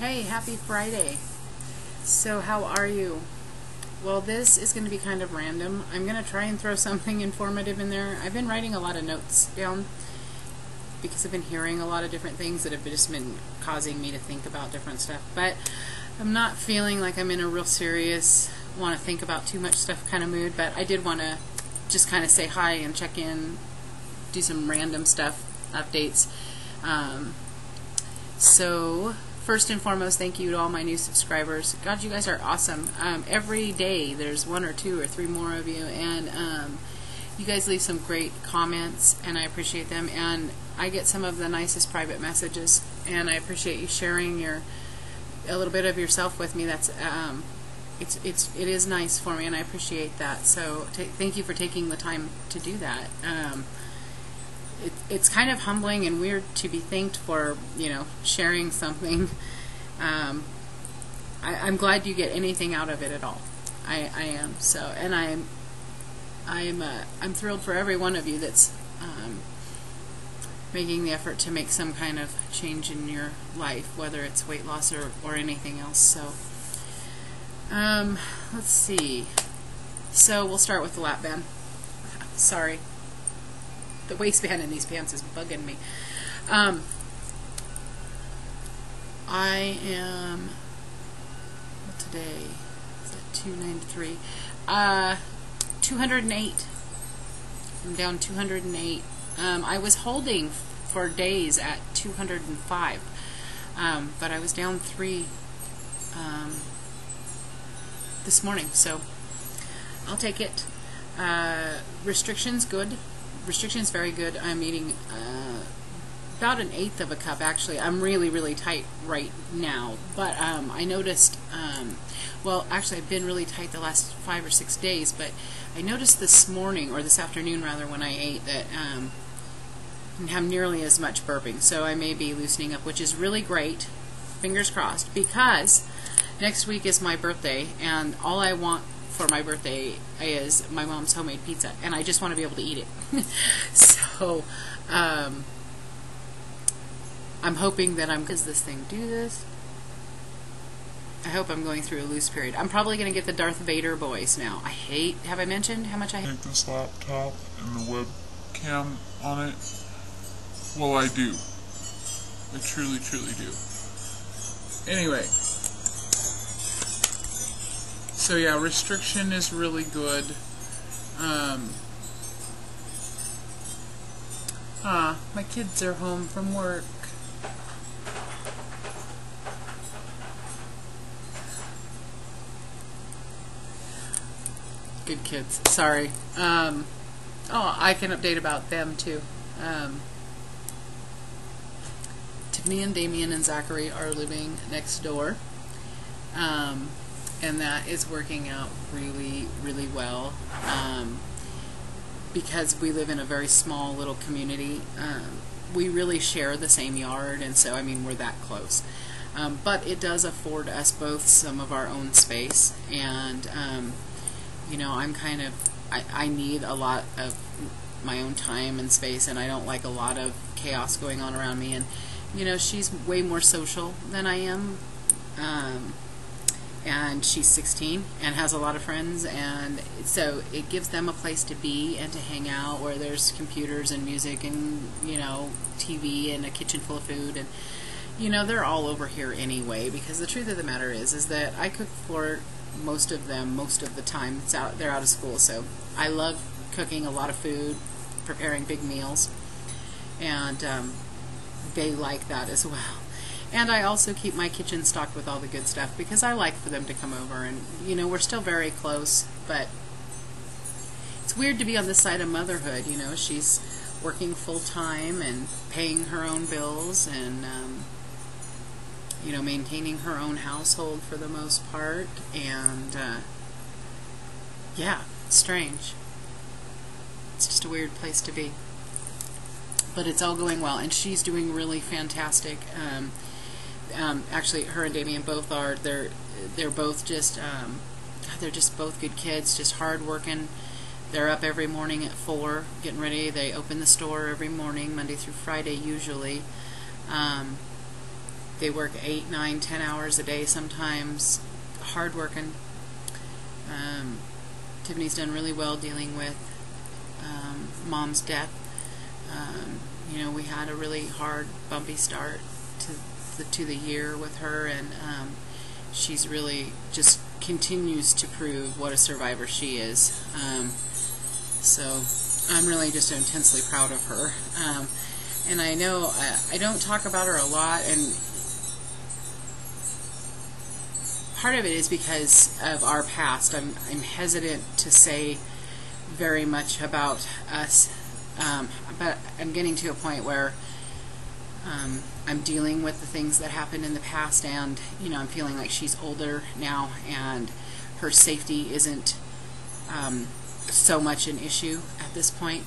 Hey, happy Friday. So how are you? Well, this is going to be kind of random. I'm going to try and throw something informative in there. I've been writing a lot of notes down because I've been hearing a lot of different things that have just been causing me to think about different stuff. But I'm not feeling like I'm in a real serious, want to think about too much stuff kind of mood, but I did want to just kind of say hi and check in, do some random stuff, updates. So first and foremost, thank you to all my new subscribers. God, you guys are awesome. Every day there's 1 or 2 or 3 more of you, and you guys leave some great comments, and I appreciate them. And I get some of the nicest private messages, and I appreciate you sharing a little bit of yourself with me. That's it is nice for me, and I appreciate that. So thank you for taking the time to do that. It's kind of humbling and weird to be thanked for, sharing something. I'm glad you get anything out of it at all. I am. So, and I'm thrilled for every one of you that's making the effort to make some kind of change in your life, whether it's weight loss or anything else. So, let's see. So we'll start with the lap band. Sorry. The waistband in these pants is bugging me. I am, what today? Is that 293? 208. I'm down 208. I was holding for days at 205, but I was down 3 this morning, so I'll take it. Restrictions, good. Restrictions very good. I'm eating about 1/8 of a cup actually. I'm really tight right now, but I noticed well, actually I've been really tight the last 5 or 6 days, but I noticed this morning, or this afternoon rather, when I ate, that I didn't have nearly as much burping, so I may be loosening up, which is really great, fingers crossed, because next week is my birthday, and all I want for my birthday is my mom's homemade pizza, and I just want to be able to eat it. So I'm hoping that does this thing do this? I hope I'm going through a loose period. I'm probably going to get the Darth Vader voice now. Have I mentioned how much I hate this laptop and the webcam on it? Well, I do. I truly do. Anyway. So yeah, restriction is really good. My kids are home from work. Good kids. Sorry. Oh, I can update about them too. Tiffany and Damien and Zachary are living next door. And that is working out really well, because we live in a very small little community. We really share the same yard, and so, I mean, we're that close. But it does afford us both some of our own space, and I'm kind of, I need a lot of my own time and space, and I don't like a lot of chaos going on around me. And she's way more social than I am. And she's 16 and has a lot of friends, and so it gives them a place to be and to hang out where there's computers and music and TV and a kitchen full of food, and they're all over here anyway, because the truth of the matter is that I cook for most of them most of the time. They're out of school, so I love cooking a lot of food, preparing big meals, and they like that as well. And I also keep my kitchen stocked with all the good stuff because I like for them to come over, and we're still very close, but it's weird to be on this side of motherhood. She's working full-time and paying her own bills, and maintaining her own household for the most part, and yeah, it's strange. It's just a weird place to be, but it's all going well, and she's doing really fantastic. Actually, her and Damien both are. They're both just they're just both good kids, just hard working. They're up every morning at 4, getting ready. They open the store every morning, Monday through Friday usually. They work 8, 9, 10 hours a day sometimes, hard working. Tiffany's done really well dealing with Mom's death. You know, we had a really hard, bumpy start to the year with her, and she's really just continues to prove what a survivor she is. So I'm really just intensely proud of her. And I know I don't talk about her a lot, and part of it is because of our past. I'm hesitant to say very much about us, but I'm getting to a point where I'm dealing with the things that happened in the past, and you know, I'm feeling like she's older now, and her safety isn't so much an issue at this point.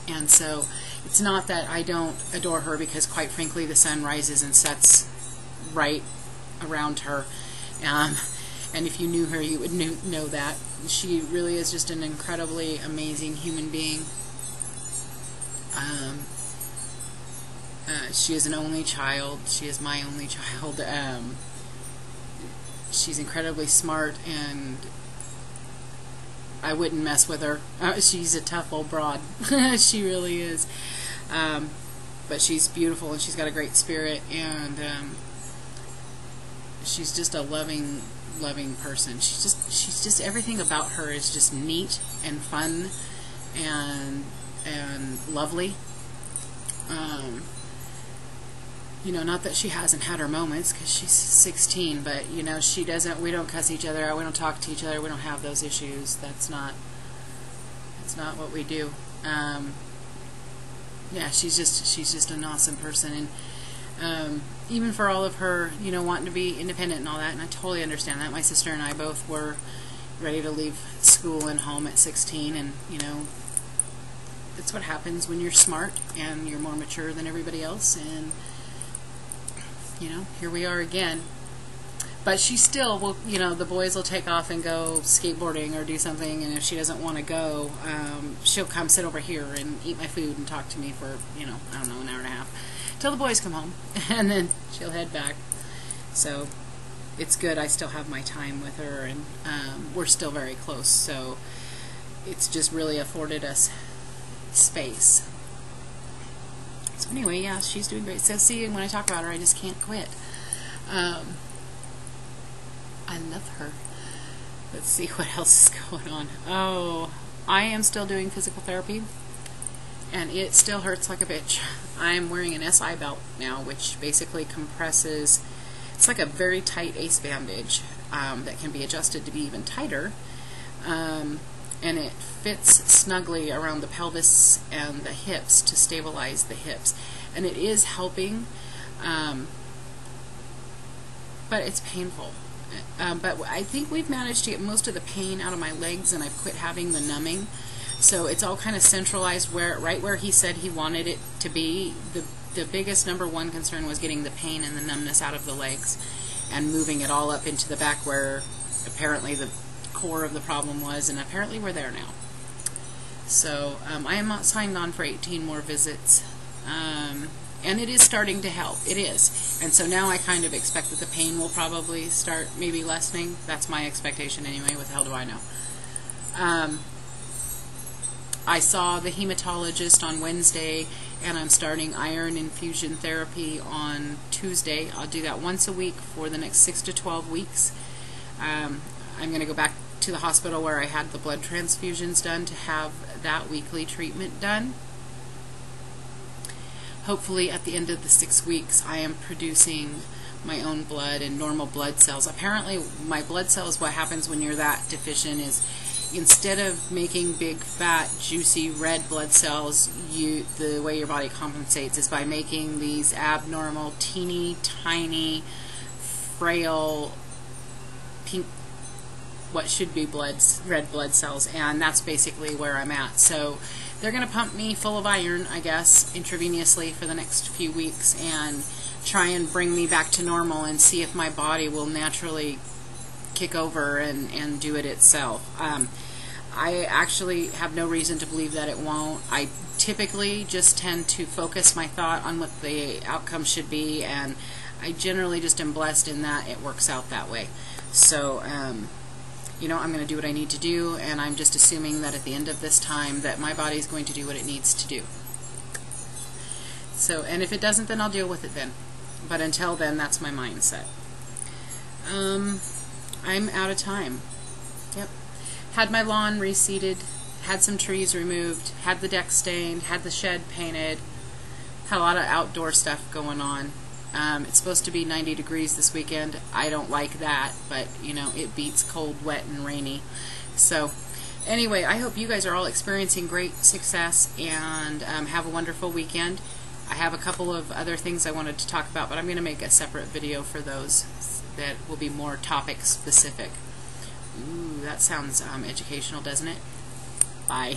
And so it's not that I don't adore her, because quite frankly the sun rises and sets right around her. And if you knew her, you would know that. She really is just an incredibly amazing human being. She is an only child. She is my only child. She's incredibly smart, and I wouldn't mess with her. She's a tough old broad. She really is. But she's beautiful, and she's got a great spirit, and she's just a loving person. She's just everything about her is just neat and fun and lovely. You know, not that she hasn't had her moments, because she's 16, but you know, we don't cuss each other out, we don't talk to each other, we don't have those issues. That's not what we do. Yeah, she's just an awesome person, and even for all of her, you know, wanting to be independent and all that, and I totally understand that. My sister and I both were ready to leave school and home at 16, and you know, that's what happens when you're smart and you're more mature than everybody else, and you know, here we are again. But she still will, you know, the boys will take off and go skateboarding or do something, and if she doesn't want to go, she'll come sit over here and eat my food and talk to me for, you know, I don't know, an hour and a half, till the boys come home, and then she'll head back. So it's good. I still have my time with her, and we're still very close, so it's just really afforded us space. So anyway, yeah, she's doing great. So see, when I talk about her, I just can't quit. I love her. Let's see what else is going on. Oh, I am still doing physical therapy, and it still hurts like a bitch. I'm wearing an SI belt now, which basically compresses. It's like a very tight ace bandage that can be adjusted to be even tighter. And it fits snugly around the pelvis and the hips to stabilize the hips, and it is helping, but it's painful. But I think we've managed to get most of the pain out of my legs, and I've quit having the numbing, so it's all kind of centralized right where he said he wanted it to be. The biggest #1 concern was getting the pain and the numbness out of the legs and moving it all up into the back, where apparently the core of the problem was, and apparently we're there now. So I am signed on for 18 more visits, and it is starting to help. It is. And so now I kind of expect that the pain will probably start maybe lessening. That's my expectation anyway. What the hell do I know? I saw the hematologist on Wednesday, and I'm starting iron infusion therapy on Tuesday. I'll do that once a week for the next 6 to 12 weeks. I'm going to go back to the hospital where I had the blood transfusions done to have that weekly treatment done. Hopefully at the end of the 6 weeks I am producing my own blood and normal blood cells. Apparently my blood cells, what happens when you're that deficient is, instead of making big fat juicy red blood cells, the way your body compensates is by making these abnormal teeny tiny frail pink, what should be red blood cells, and that's basically where I'm at. So they're going to pump me full of iron, I guess, intravenously for the next few weeks, and try and bring me back to normal and see if my body will naturally kick over and do it itself. I actually have no reason to believe that it won't. I typically just tend to focus my thought on what the outcome should be, and I generally just am blessed in that it works out that way. So, you know, I'm going to do what I need to do, and I'm just assuming that at the end of this time that my body is going to do what it needs to do. So, and if it doesn't, then I'll deal with it then. But until then, that's my mindset. I'm out of time. Yep. Had my lawn reseeded, had some trees removed, had the deck stained, had the shed painted, had a lot of outdoor stuff going on. It's supposed to be 90 degrees this weekend. I don't like that, but you know, it beats cold, wet, and rainy. So anyway, I hope you guys are all experiencing great success and have a wonderful weekend. I have a couple of other things I wanted to talk about, but I'm going to make a separate video for those that will be more topic specific. Ooh, that sounds educational, doesn't it? Bye.